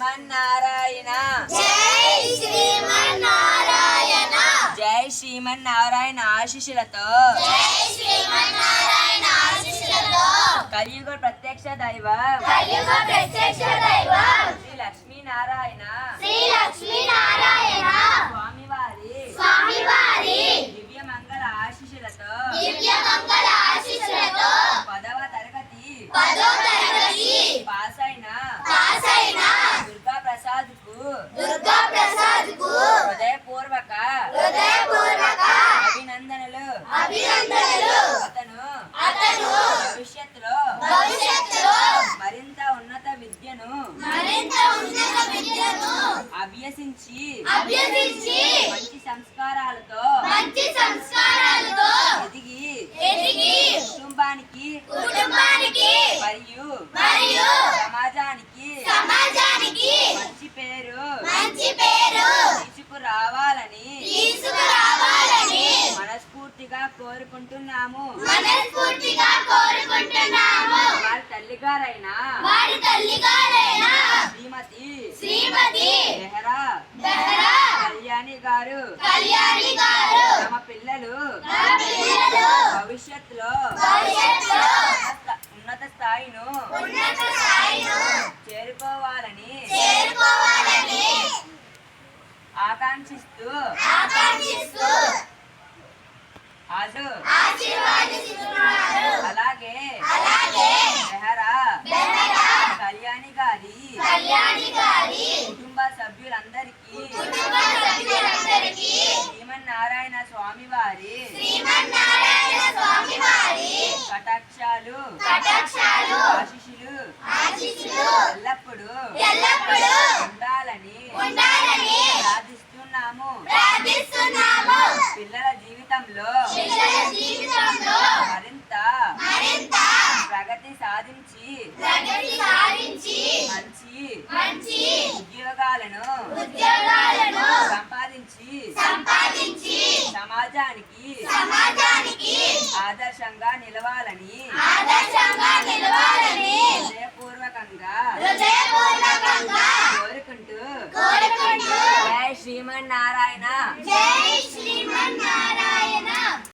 శ్రీమన్నారాయణ జై శ్రీమన్నారాయణ జై శ్రీమన్నారాయణ ఆశీస్సులతో జై శ్రీమన్నారాయణ ఆశీస్సులతో కలియుగ ప్రత్యక్ష దైవం కలియుగ ప్రత్యక్ష దైవం శ్రీ లక్ష్మీనారాయణ శ్రీ లక్ష్మీనారాయణ స్వామివారి దివ్య మంగళ ఆశీస్సులతో దివ్య మంగళ ఆశీస్సులతో 10వ తరగతి పాస్ అయిన దుర్గా ప్రసాద్ కు హృదయపూర్వక అభినందనలు. అతను భవిష్యత్తులో మరింత ఉన్నత విద్యను అభ్యసించి మంచి సంస్కారాలతో ఎదిగి కుటుంబానికి మరియు సమాజానికి మంచి పేరు తీసుకురావాలని మనస్ఫూర్తిగా కోరుకుంటున్నాము. వారి తల్లిగారైన శ్రీమతి బెహరా కళ్యాణి గారు తమ పిల్లలు భవిష్యత్తులో ఉన్నత స్థాయిను చేరుకోవాలని ఆకాంక్షిస్తూ అలాగే బెహరా కళ్యాణి గారి కుటుంబ సభ్యులందరికీ శ్రీమన్నారాయణ స్వామి వారి కటాక్షాలు ఆశీస్సులు ఎల్లప్పుడూ ఉండాలని ప్రార్థిస్తున్నాము. పిల్లల జీవితంలో మరింత ప్రగతి సాధించి మంచి ఉద్యోగాలను సంపాదించి సమాజానికి ఆదర్శంగా నిలవాలని హృదయపూర్వకంగా